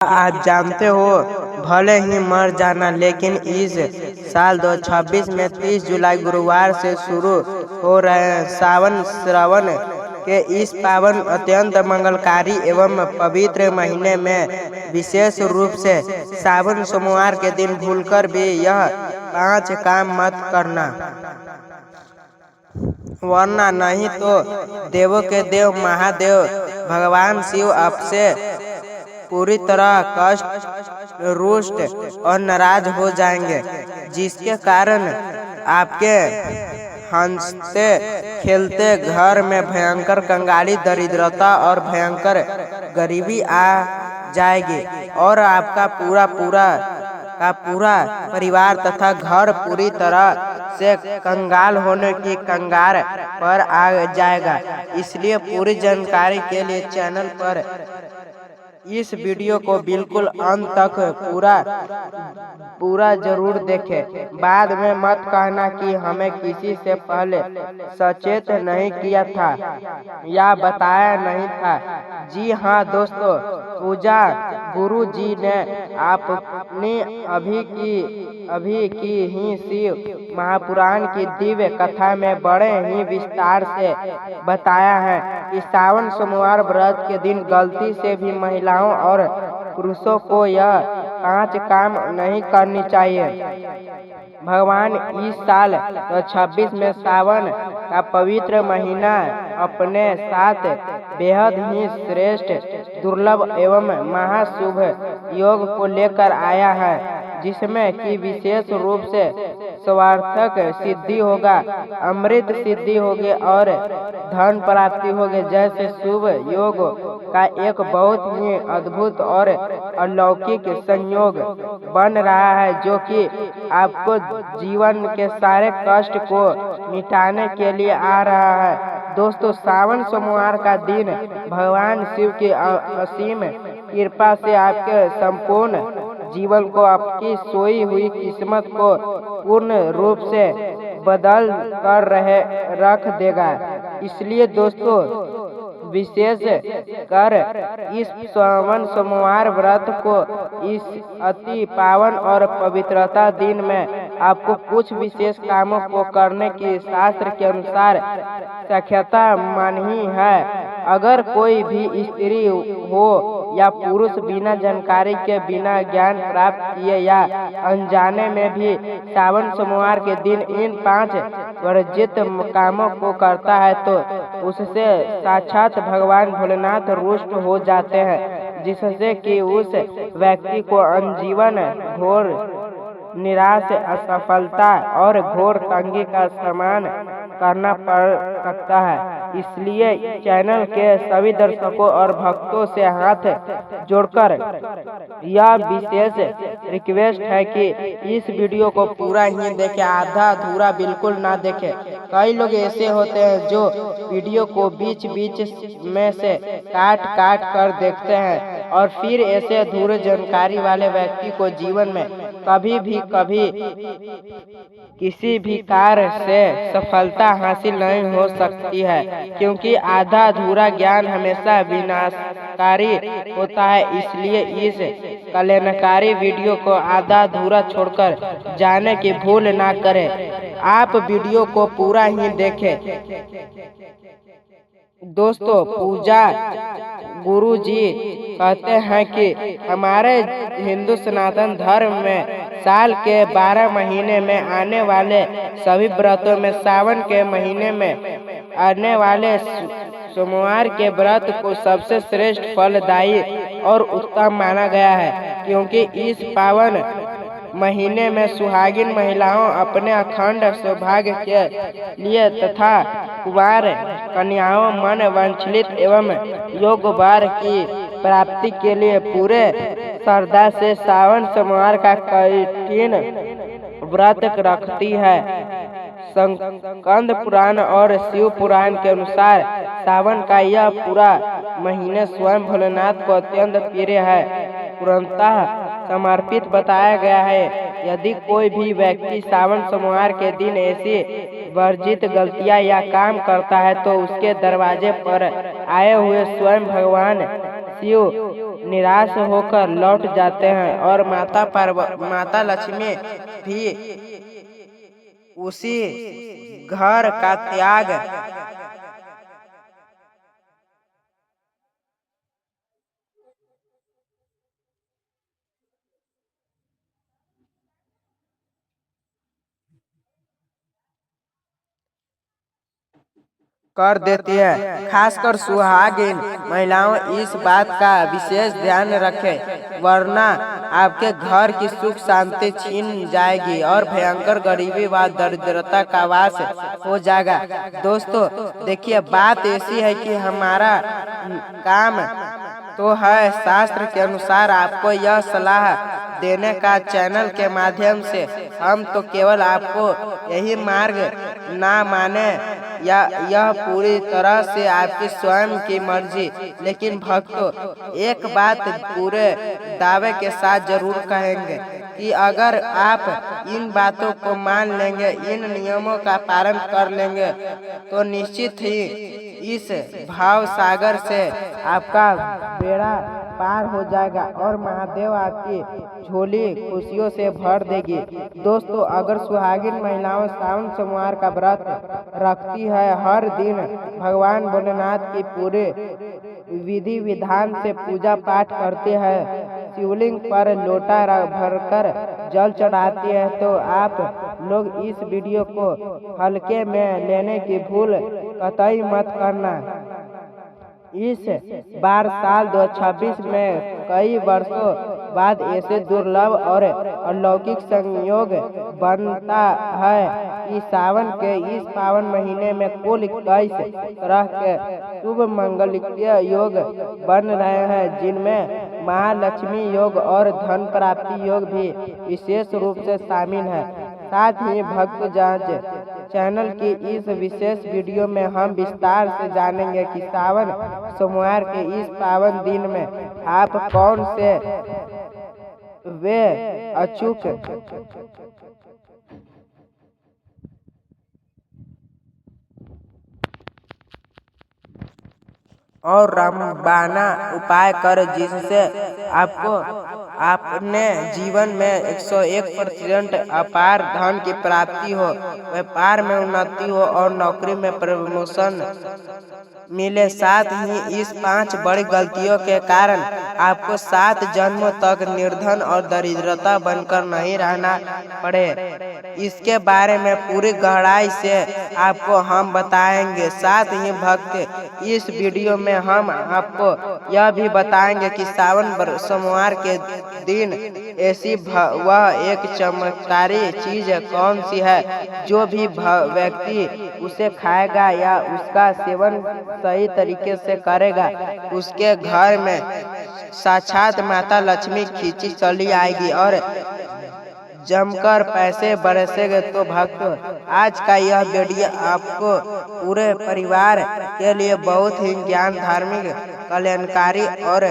आप जानते हो भले ही मर जाना, लेकिन इस साल 2026 में 30 जुलाई गुरुवार से शुरू हो रहे सावन श्रावण के इस पावन अत्यंत मंगलकारी एवं पवित्र महीने में विशेष रूप से सावन सोमवार के दिन भूलकर भी यह 5 काम मत करना, वरना नहीं तो देवों के देव महादेव भगवान शिव आपसे पूरी तरह कष्ट रुष्ट और नाराज हो जाएंगे, जिसके कारण आपके हंसते खेलते घर में भयंकर कंगाली, दरिद्रता और भयंकर गरीबी आ जाएगी और आपका पूरा परिवार तथा घर पूरी तरह से कंगाल होने की कगार पर आ जाएगा। इसलिए पूरी जानकारी के लिए चैनल पर इस वीडियो को बिल्कुल अंत तक पूरा जरूर देखें। बाद में मत कहना कि हमें किसी से पहले सचेत नहीं किया था या बताया नहीं था। जी हाँ दोस्तों, पूजा गुरु जी ने आपने अभी की ही शिव महापुराण की दिव्य कथा में बड़े ही विस्तार से बताया है कि सावन सोमवार व्रत के दिन गलती से भी महिलाओं और पुरुषों को यह 5 काम नहीं करनी चाहिए। भगवान इस साल 2026 में सावन का पवित्र महीना अपने साथ बेहद ही श्रेष्ठ, दुर्लभ एवं महाशुभ योग को लेकर आया है, जिसमें कि विशेष रूप से स्वार्थक सिद्धि होगा, अमृत सिद्धि होगी और धन प्राप्ति होगी जैसे शुभ योग का एक बहुत ही अद्भुत और अलौकिक संयोग बन रहा है, जो कि आपको जीवन के सारे कष्ट को मिटाने के लिए आ रहा है। दोस्तों, सावन सोमवार का दिन भगवान शिव की असीम कृपा से आपके संपूर्ण जीवन को, आपकी सोई हुई किस्मत को पूर्ण रूप से बदल कर रख देगा। इसलिए दोस्तों, विशेष कर इस सावन सोमवार व्रत को इस अति पावन और पवित्रता दिन में आपको कुछ विशेष कामों को करने की शास्त्र के अनुसार सख्यता मानी है। अगर कोई भी स्त्री हो या पुरुष बिना जानकारी के, बिना ज्ञान प्राप्त किए या अनजाने में भी सावन सोमवार के दिन इन 5 वर्जित कामों को करता है तो उससे साक्षात भगवान भोलेनाथ रुष्ट हो जाते हैं, जिससे कि उस व्यक्ति को आजीवन घोर निराश, असफलता और घोर तंगी का सामना करना पड़ सकता है। इसलिए चैनल के सभी दर्शकों और भक्तों से हाथ जोड़कर यह विशेष रिक्वेस्ट है कि इस वीडियो को पूरा ही देखें, आधा अधूरा बिल्कुल ना देखें। कई लोग ऐसे होते हैं जो वीडियो को बीच में से काट कर देखते हैं और फिर ऐसे अधूरे जानकारी वाले व्यक्ति को जीवन में कभी किसी भी कार्य से सफलता हासिल नहीं हो सकती है, क्योंकि आधा अधूरा ज्ञान हमेशा विनाशकारी होता है। इसलिए इस कल्याणकारी वीडियो को आधा अधूरा छोड़कर जाने की भूल ना करें। आप वीडियो को पूरा ही देखें। दोस्तों, पूजा गुरु जी कहते हैं कि हमारे हिंदू सनातन धर्म में साल के 12 महीने में आने वाले सभी व्रतों में सावन के महीने में आने वाले सोमवार के व्रत को सबसे श्रेष्ठ, फलदायी और उत्तम माना गया है, क्योंकि इस पावन महीने में सुहागिन महिलाओं अपने अखंड सौभाग्य के लिए तथा कुमार कन्याओं मन वांछित एवं योग्य वर की प्राप्ति के लिए पूरे श्रद्धा से सावन सोमवार का कठिन व्रत रखती है। स्कंद पुराण और शिव पुराण के अनुसार सावन का यह पूरा महीने स्वयं भोलेनाथ को अत्यंत प्रिय है, पूर्णतः समर्पित बताया गया है। यदि कोई भी व्यक्ति सावन सोमवार के दिन ऐसी वर्जित गलतियां या काम करता है तो उसके दरवाजे पर आए हुए स्वयं भगवान शिव निराश होकर लौट जाते हैं और माता लक्ष्मी भी उसी घर का त्याग कर देती है। खासकर सुहागिन महिलाओं इस बात का विशेष ध्यान रखें, वरना आपके घर की सुख शांति छीन जाएगी और भयंकर गरीबी व दरिद्रता का वास हो जाएगा। दोस्तों देखिए, बात ऐसी है कि हमारा काम तो है शास्त्र के अनुसार आपको यह सलाह देने का। चैनल के माध्यम से हम तो केवल आपको यही मार्ग ना माने या यह पूरी तरह से आपकी स्वयं की मर्जी। लेकिन भक्तों, एक बात पूरे दावे के साथ जरूर कहेंगे कि अगर आप इन बातों को मान लेंगे, इन नियमों का पालन कर लेंगे, तो निश्चित ही इस भाव सागर से आपका बेड़ा पार हो जाएगा और महादेव आपकी झोली खुशियों से भर देगी। दोस्तों, अगर सुहागिन महिलाओं सावन सोमवार का व्रत रखती है, हर दिन भगवान भोलेनाथ की पूरे विधि विधान से पूजा पाठ करती है, शिवलिंग पर लोटा भरकर जल चढ़ाती है, तो आप लोग इस वीडियो को हल्के में लेने की भूल कतई मत करना। इस बार साल 2026 में कई वर्षों बाद ऐसे दुर्लभ और अलौकिक संयोग बनता है कि सावन के इस पावन महीने में कुल 21 तरह के शुभ मंगलिक योग बन रहे हैं, जिनमें महालक्ष्मी योग और धन प्राप्ति योग भी विशेष रूप से शामिल है। साथ ही भक्त जांच चैनल की इस विशेष वीडियो में हम विस्तार से जानेंगे कि सावन सोमवार के इस पावन दिन में आप कौन से वे अचूक और रामबाना उपाय कर जिससे आपको अपने जीवन में 101% अपार धन की प्राप्ति हो, व्यापार में उन्नति हो और नौकरी में प्रमोशन मिले। साथ ही इस 5 बड़ी गलतियों के कारण आपको 7 जन्मों तक निर्धन और दरिद्रता बनकर नहीं रहना पड़े, इसके बारे में पूरी गहराई से आपको हम बताएंगे। साथ ही भक्त, इस वीडियो में हम आपको यह भी बताएंगे कि सावन सोमवार के दिन ऐसी वह एक चमत्कारी चीज कौन सी है जो भी व्यक्ति उसे खाएगा या उसका सेवन सही तरीके से करेगा, उसके घर में साक्षात माता लक्ष्मी खींची चली आएगी और जमकर पैसे बरसेंगे। तो भक्तों, आज का यह वीडियो आपको पूरे परिवार के लिए बहुत ही ज्ञान, धार्मिक, कल्याणकारी और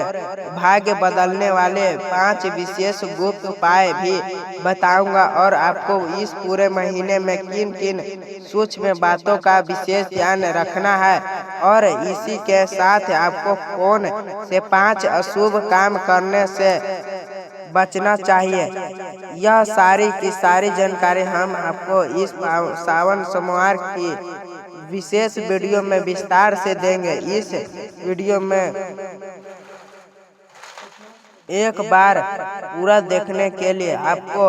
भाग्य बदलने वाले 5 विशेष गुप्त उपाय भी बताऊंगा और आपको इस पूरे महीने में किन किन सूक्ष्म बातों का विशेष ध्यान रखना है और इसी के साथ आपको कौन से 5 अशुभ काम करने से बचना चाहिए। यह सारी की सारी जानकारी हम आपको इस सावन सोमवार की विशेष वीडियो में विस्तार से देंगे। इस वीडियो में एक बार पूरा देखने के लिए आपको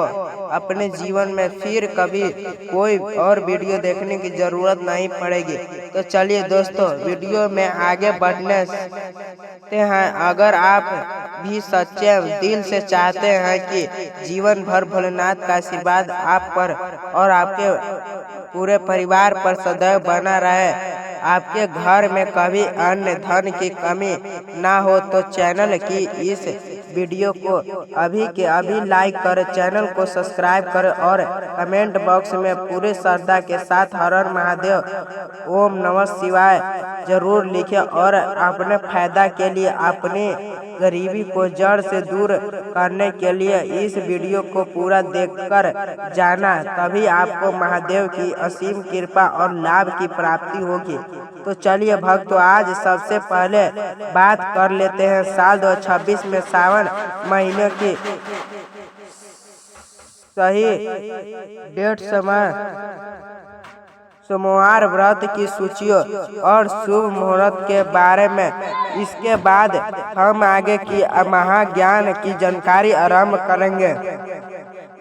अपने जीवन में फिर कभी कोई और वीडियो देखने की जरूरत नहीं पड़ेगी। तो चलिए दोस्तों, वीडियो में आगे बढ़ने से हैं। अगर आप भी सच्चे दिल से चाहते हैं कि जीवन भर भोलेनाथ का आशीर्वाद आप पर और आपके पूरे परिवार पर सदैव बना रहे, आपके घर में कभी अन्न धन की कमी ना हो, तो चैनल की इस वीडियो को अभी के अभी लाइक करें, चैनल को सब्सक्राइब करें और कमेंट बॉक्स में पूरे श्रद्धा के साथ हर हर महादेव, ओम नमः शिवाय जरूर लिखें और अपने फायदा के लिए, अपनी गरीबी को जड़ से दूर करने के लिए इस वीडियो को पूरा देखकर जाना, तभी आपको महादेव की असीम कृपा और लाभ की प्राप्ति होगी। तो चलिए भक्तों, आज सबसे पहले बात कर लेते हैं साल 2026 में सावन महीने की सही डेट, समय, सोमवार व्रत की सूचियों और शुभ मुहूर्त के बारे में। इसके बाद हम आगे की महाज्ञान की जानकारी आरंभ करेंगे।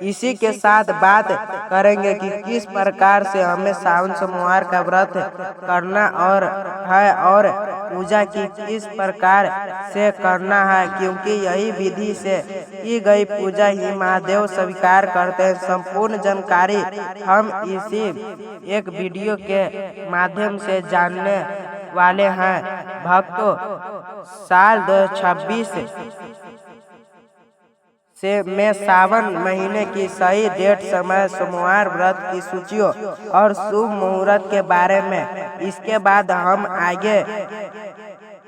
इसी के साथ बात करेंगे कि किस प्रकार से हमें सावन सोमवार का व्रत करना और पूजा की किस प्रकार से करना है, क्योंकि यही विधि से की गई पूजा ही महादेव स्वीकार करते हैं। संपूर्ण जानकारी हम इसी एक वीडियो के माध्यम से जानने वाले हैं। भक्तों, साल 2026 में सावन महीने की सही डेट, समय, सोमवार व्रत की सूचियों और शुभ मुहूर्त के बारे में। इसके बाद हम आगे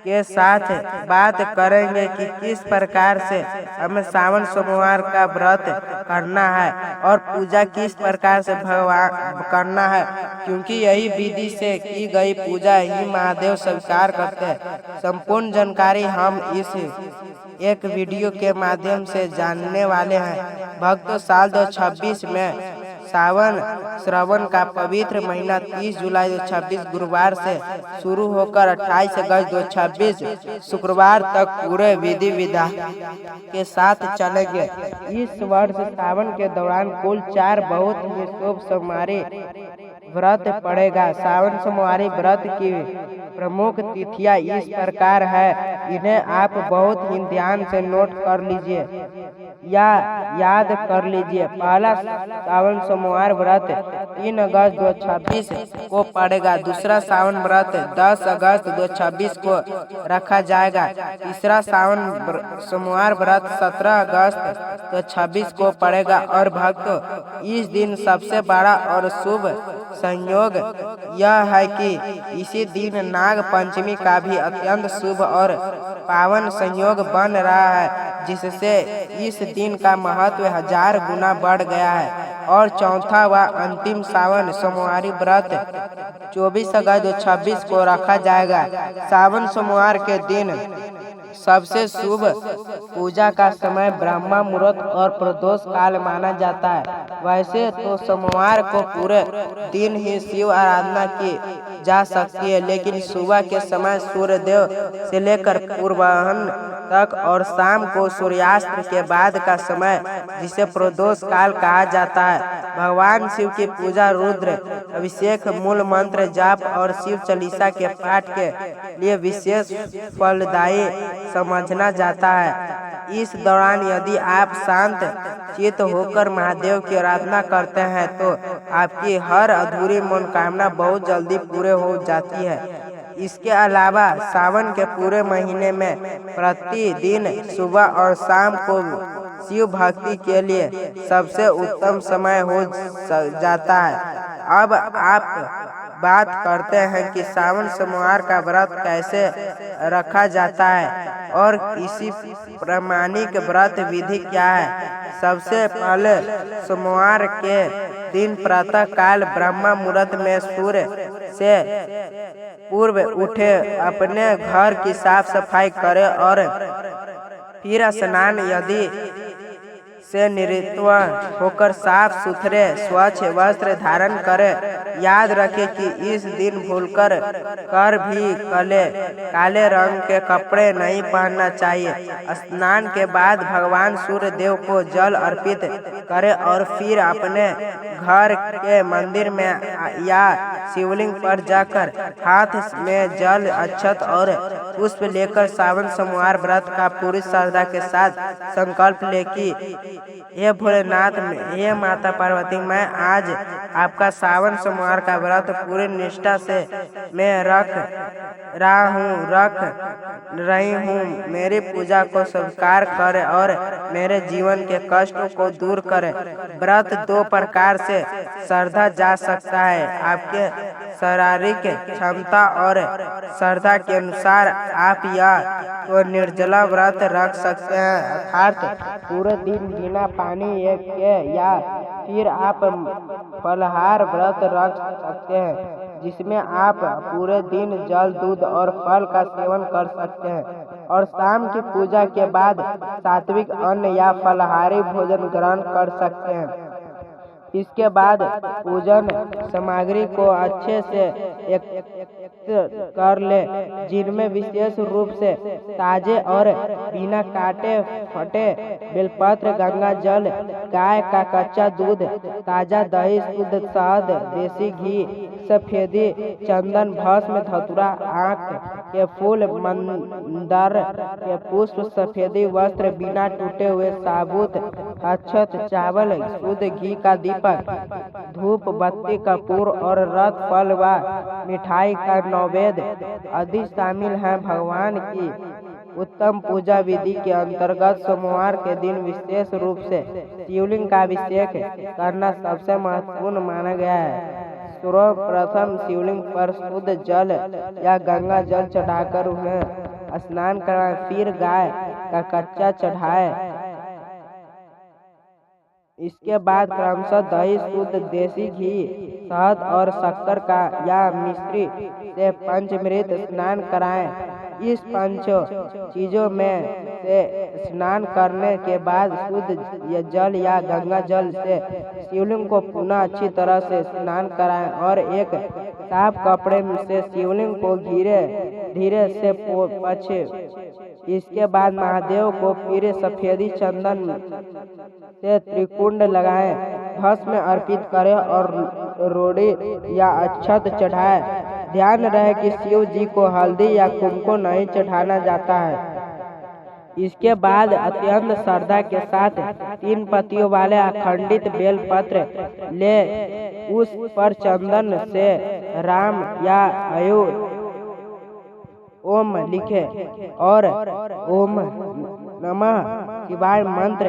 के साथ बात करेंगे कि किस प्रकार से हमें सावन सोमवार का व्रत करना है और पूजा किस प्रकार से भगवान करना है, क्योंकि यही विधि से की गई पूजा ही महादेव स्वीकार करते हैं। संपूर्ण जानकारी हम इस एक वीडियो के माध्यम से जानने वाले हैं। भक्तों, साल 2026 में सावन श्रवण का पवित्र महीना 30 जुलाई 2026 गुरुवार से शुरू होकर 28 अगस्त 2026 शुक्रवार तक पूरे विधि विधान के साथ चलेंगे। इस वर्ष सावन के दौरान कुल 4 बहुत ही शुभ सोमवारी व्रत पड़ेगा। सावन सोमवारी व्रत की प्रमुख तिथियां इस प्रकार है, इन्हें आप बहुत ही ध्यान से नोट कर लीजिए या याद कर लीजिए। पहला सावन सोमवार व्रत 3 अगस्त 2026 को पड़ेगा। दूसरा सावन व्रत 10 अगस्त 2026 को रखा जाएगा। तीसरा सावन सोमवार व्रत 17 अगस्त 2026 को पड़ेगा। और भक्तों, इस दिन सबसे बड़ा और शुभ संयोग यह है कि इसी दिन नाग पंचमी का भी अत्यंत शुभ और पावन संयोग बन रहा है, जिससे इस दिन का महत्व 1000 गुना बढ़ गया है। और चौथा व अंतिम सावन सोमवारी व्रत 24 अगस्त 2026 को रखा जाएगा। सावन सोमवार के दिन सबसे शुभ पूजा का समय ब्रह्मा मुहूर्त और प्रदोष काल माना जाता है। वैसे तो सोमवार को पूरे दिन ही शिव आराधना की जा सकती है, लेकिन सुबह के समय सूर्यदेव से लेकर पूर्वाह्न तक और शाम को सूर्यास्त के बाद का समय, जिसे प्रदोष काल कहा जाता है, भगवान शिव की पूजा, रुद्र अभिषेक, मूल मंत्र जाप और शिव चालीसा के पाठ के लिए विशेष फलदायी समझना जाता है। इस दौरान यदि आप शांत चित्त होकर महादेव की आराधना करते हैं तो आपकी हर अधूरी मनोकामना बहुत जल्दी पूरे हो जाती है। इसके अलावा सावन के पूरे महीने में प्रतिदिन सुबह और शाम को शिव भक्ति के लिए सबसे उत्तम समय हो जाता है। अब आप बात करते हैं कि सावन सोमवार का व्रत कैसे रखा जाता है और इसी प्रमाणिक व्रत विधि क्या है। सबसे पहले सोमवार के दिन प्रातः काल ब्रह्म मुहूर्त में सूर्य से पूर्व उठे अपने घर की साफ सफाई करें और फिर स्नान यदि से निवृत्त होकर साफ सुथरे स्वच्छ वस्त्र धारण करें। याद रखें कि इस दिन भूलकर भी काले रंग के कपड़े नहीं पहनना चाहिए। स्नान के बाद भगवान सूर्य देव को जल अर्पित करें और फिर अपने घर के मंदिर में या शिवलिंग पर जाकर हाथ में जल, अक्षत और पुष्प लेकर सावन सोमवार व्रत का पूरी श्रद्धा के साथ संकल्प ले कि हे भोलेनाथ, हे माता पार्वती, मैं आज आपका सावन सोमवार का व्रत पूरी निष्ठा से मैं रख रही हूँ। मेरी पूजा को स्वीकार करें और मेरे जीवन के कष्टों को दूर करें। व्रत 2 प्रकार से श्रद्धा जा सकता है। आपके शारीरिक क्षमता और श्रद्धा के अनुसार आप या तो निर्जला व्रत रख सकते हैं, अर्थात पूरे दिन बिना पानी के, या फिर आप फलाहार व्रत रख सकते हैं। जिसमें आप पूरे दिन जल, दूध और फल का सेवन कर सकते हैं और शाम की पूजा के बाद सात्विक अन्न या फलाहारी भोजन ग्रहण कर सकते हैं। इसके बाद पूजन सामग्री को अच्छे से एकत्रित कर ले, जिनमें विशेष रूप से ताजे और बिना काटे फटे बेलपत्र, गंगा जल, गाय का कच्चा दूध, ताजा दही, शुद्ध शहद, देसी घी, सफेदी, चंदन, भस्म, धतूरा, आँख के फूल, मंदार के पुष्प, सफेदी वस्त्र, बिना टूटे हुए साबुत अक्षत, चावल, शुद्ध घी का दीपक, धूप बत्ती, कपूर और रत फल व मिठाई का नैवेद्य आदि शामिल हैं। भगवान की उत्तम पूजा विधि के अंतर्गत सोमवार के दिन विशेष रूप से शिवलिंग का अभिषेक करना सबसे महत्वपूर्ण माना गया है। सर्वप्रथम शिवलिंग पर शुद्ध जल या गंगा जल चढ़ाकर उन्हें स्नान कराएं, फिर गाय का कच्चा चढ़ाएं। इसके बाद क्रमशः दही, शुद्ध देसी घी, शहद और शक्कर का या मिश्री से पंचामृत स्नान कराएं। इस पांचों चीजों में से स्नान करने के बाद शुद्ध जल या गंगा जल से शिवलिंग को पुनः अच्छी तरह से स्नान कराएं और एक साफ कपड़े से शिवलिंग को धीरे धीरे से पोंछें। इसके बाद महादेव को फिर सफेदी चंदन से त्रिकुंड लगाएं, भस्म अर्पित करें और रोड़ी या अक्षत चढ़ाएं। ध्यान रहे कि शिव जी को हल्दी या कुमकुम नहीं चढ़ाना जाता है। इसके बाद अत्यंत श्रद्धा के साथ 3 पत्तियों वाले अखंडित बेल पत्र ले उस पर चंदन से राम या आयु ओम लिखे और ओम नमः शिवाय मंत्र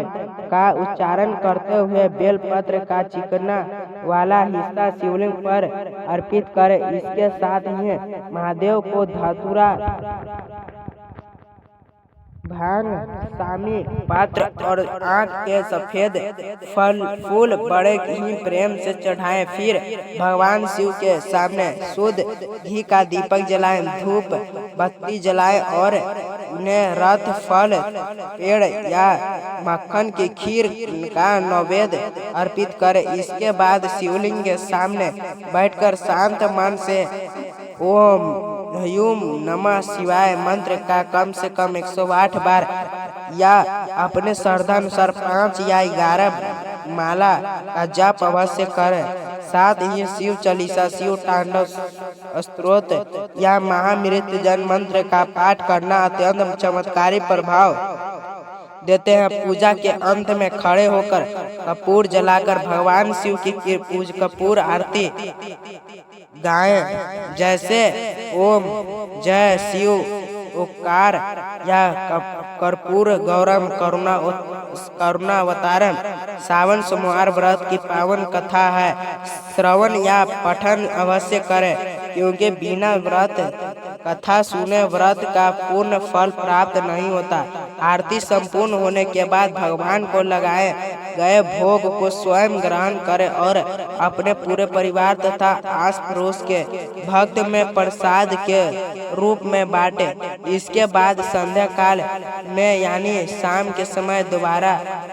का उच्चारण करते हुए बेलपत्र का चिकना वाला हिस्सा शिवलिंग पर अर्पित करें। इसके साथ ही महादेव को धतूरा, भांग, सामी, पात्र और आँख के सफेद फूल बड़े ही प्रेम से चढ़ाएं। फिर भगवान शिव के सामने शुद्ध घी का दीपक जलाएं, धूप बत्ती जलाएं और उन्हें रत, फल, पेड़ या मक्खन की खीर का नैवेद्य अर्पित करें। इसके बाद शिवलिंग के सामने बैठकर शांत मन से ओम ह्यूम नमः शिवाय मंत्र का कम से कम 108 बार या अपने श्रद्धानुसार 5 या 11 माला का जाप अवश्य करें। साथ ही शिव चालीसा, शिव तांडव स्तोत्र या महामृत्युंजय मंत्र का पाठ करना अत्यंत चमत्कारी प्रभाव देते हैं। पूजा के अंत में खड़े होकर कपूर जलाकर भगवान शिव की कपूर आरती गाएं, जैसे ओम जय शिव ओकार या कर्पूर गौरम करुणावतारम। सावन सोमवार व्रत की पावन कथा है, श्रवण या पठन अवश्य करें, क्योंकि बिना व्रत कथा सुने व्रत का पूर्ण फल प्राप्त नहीं होता। आरती संपूर्ण होने के बाद भगवान को लगाए गए भोग को स्वयं ग्रहण करें और अपने पूरे परिवार तथा आस पड़ोस के भक्त में प्रसाद के रूप में बांटे। इसके बाद संध्या काल में यानी शाम के समय दोबारा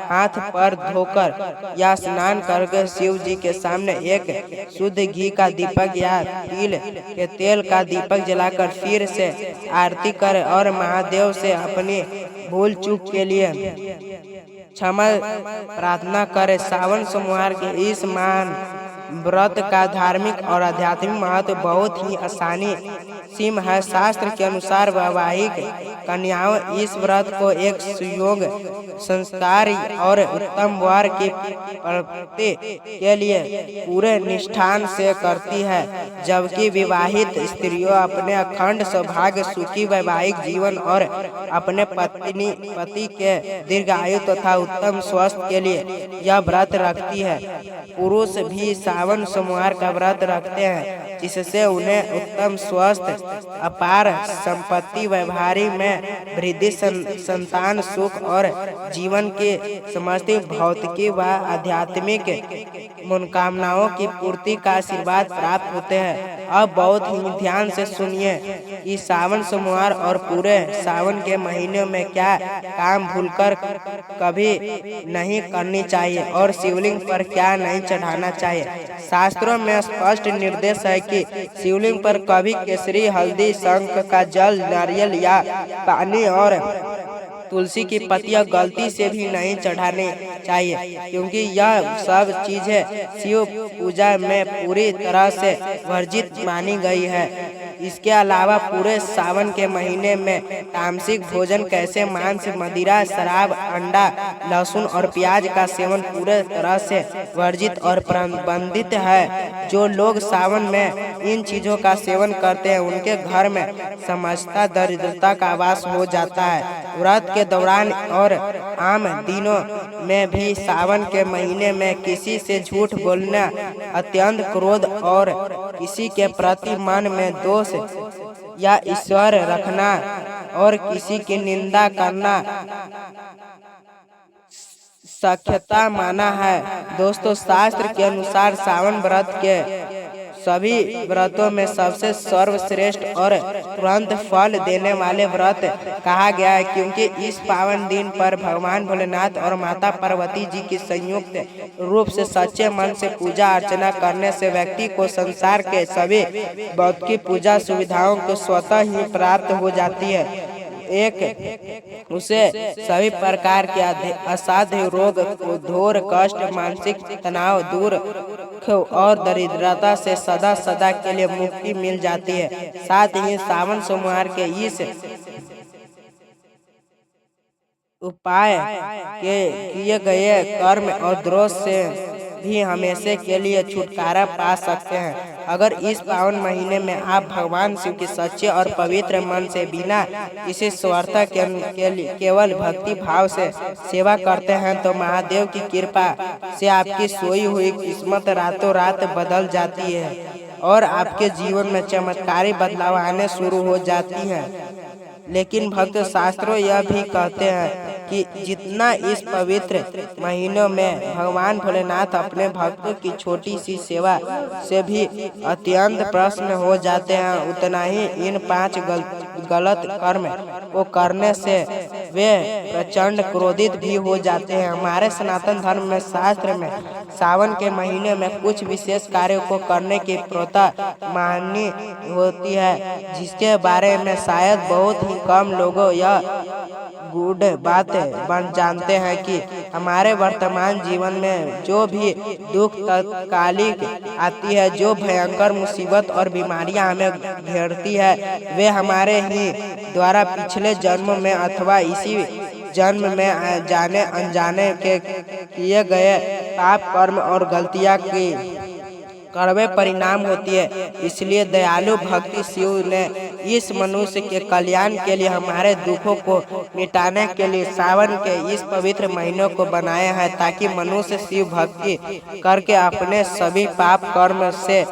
हाथ पर धोकर या स्नान करके शिव जी के सामने एक शुद्ध घी का दीपक या तिल के तेल का दीपक जलाकर फिर से आरती करें और महादेव से अपनी भूल चूक के लिए क्षमा प्रार्थना करें। सावन सोमवार के इस महान व्रत का धार्मिक और आध्यात्मिक महत्व बहुत ही आसानी सीम है। शास्त्र के अनुसार वैवाहिक कन्याओं इस व्रत को एक सुयोग, संस्कारी और उत्तम वर की प्राप्ति के लिए पूरे निष्ठान से करती है, जबकि विवाहित स्त्रियों अपने अखंड सौभाग्य, सुखी वैवाहिक जीवन और अपने पति के दीर्घायु तथा उत्तम स्वास्थ्य के लिए यह व्रत रखती है। पुरुष भी सावन सोमवार का व्रत रखते हैं, जिससे उन्हें उत्तम स्वास्थ्य, अपार संपत्ति, व्यवहारी में वृद्धि, संतान सुख और जीवन की समस्त भौतिकी व आध्यात्मिक मनोकामनाओं की पूर्ति का आशीर्वाद प्राप्त होते हैं। अब बहुत ही ध्यान से सुनिए कि सावन सोमवार और पूरे सावन के महीने में क्या काम भूलकर कभी नहीं करनी चाहिए और शिवलिंग पर क्या नहीं चढ़ाना चाहिए। शास्त्रों में स्पष्ट निर्देश है कि शिवलिंग पर कभी केसरी, हल्दी, शंख का जल, नारियल या पानी और तुलसी की पत्तियां गलती से भी नहीं चढ़ानी चाहिए, क्योंकि यह सब चीजें शिव पूजा में पूरी तरह से वर्जित मानी गई है। इसके अलावा पूरे सावन के महीने में तामसिक भोजन कैसे मांस, मदिरा, शराब, अंडा, लहसुन और प्याज का सेवन पूरे तरह से वर्जित और प्रतिबंधित है। जो लोग सावन में इन चीजों का सेवन करते हैं उनके घर में समस्ता दरिद्रता का वास हो जाता है। व्रत के दौरान और आम दिनों में भी सावन के महीने में किसी से झूठ बोलना, अत्यंत क्रोध और किसी के प्रति मन में दोष या ईश्वर रखना और किसी की निंदा करना सख्यता माना है। दोस्तों, शास्त्र के अनुसार सावन व्रत के सभी व्रतों में सबसे सर्वश्रेष्ठ और तुरंत फल देने वाले व्रत कहा गया है, क्योंकि इस पावन दिन पर भगवान भोलेनाथ और माता पार्वती जी की संयुक्त रूप से सच्चे मन से पूजा अर्चना करने से व्यक्ति को संसार के सभी भौतिक पूजा सुविधाओं को स्वतः ही प्राप्त हो जाती है। उसे सभी प्रकार के असाध्य रोग, घोर कष्ट, मानसिक तनाव, दुख और दरिद्रता से सदा सदा के लिए मुक्ति मिल जाती है। साथ ही सावन सोमवार के इस उपाय के किए गए कर्म और दोष से भी हमेशा के लिए छुटकारा पा सकते हैं। अगर इस पावन महीने में आप भगवान शिव की सच्चे और पवित्र मन से बिना किसी स्वार्थ के लिए केवल भक्ति भाव से सेवा करते हैं तो महादेव की कृपा से आपकी सोई हुई किस्मत रातों रात बदल जाती है और आपके जीवन में चमत्कारी बदलाव आने शुरू हो जाती हैं। लेकिन भक्त शास्त्रों यह भी कहते हैं कि जितना इस पवित्र महीनों में भगवान भोलेनाथ अपने भक्तों की छोटी सी सेवा से भी अत्यंत प्रसन्न हो जाते हैं, उतना ही इन 5 गलत कर्म को करने से वे प्रचंड क्रोधित भी हो जाते हैं। हमारे सनातन धर्म में शास्त्र में सावन के महीने में कुछ विशेष कार्यों को करने की प्रथा मानी होती है, जिसके बारे में शायद बहुत ही कम लोगों यह गुड बात जानते हैं कि हमारे वर्तमान जीवन में जो भी दुख तत्कालिक आती है, जो भयंकर मुसीबत और बीमारियां हमें घेरती है, वे हमारे ही द्वारा पिछले जन्म में अथवा इसी जन्म में जाने अनजाने के किए गए पाप कर्म और गलतियां की कड़वे परिणाम होती है। इसलिए दयालु भक्ति शिव ने इस मनुष्य के कल्याण के लिए, हमारे दुखों को मिटाने के लिए सावन के इस पवित्र महीनों को बनाया है, ताकि मनुष्य शिव भक्ति करके अपने सभी पाप कर्म से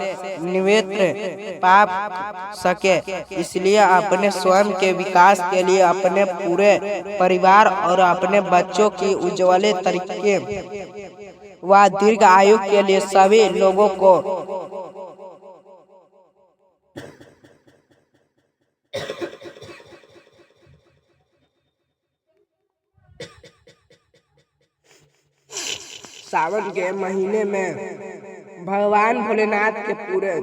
निवृत्त पा सके। इसलिए अपने स्वयं के विकास के लिए, अपने पूरे परिवार और अपने बच्चों की उज्ज्वल तरीके व दीर्घ आयु के लिए सभी लोगों को सावन के महीने में भगवान भोलेनाथ के पूरे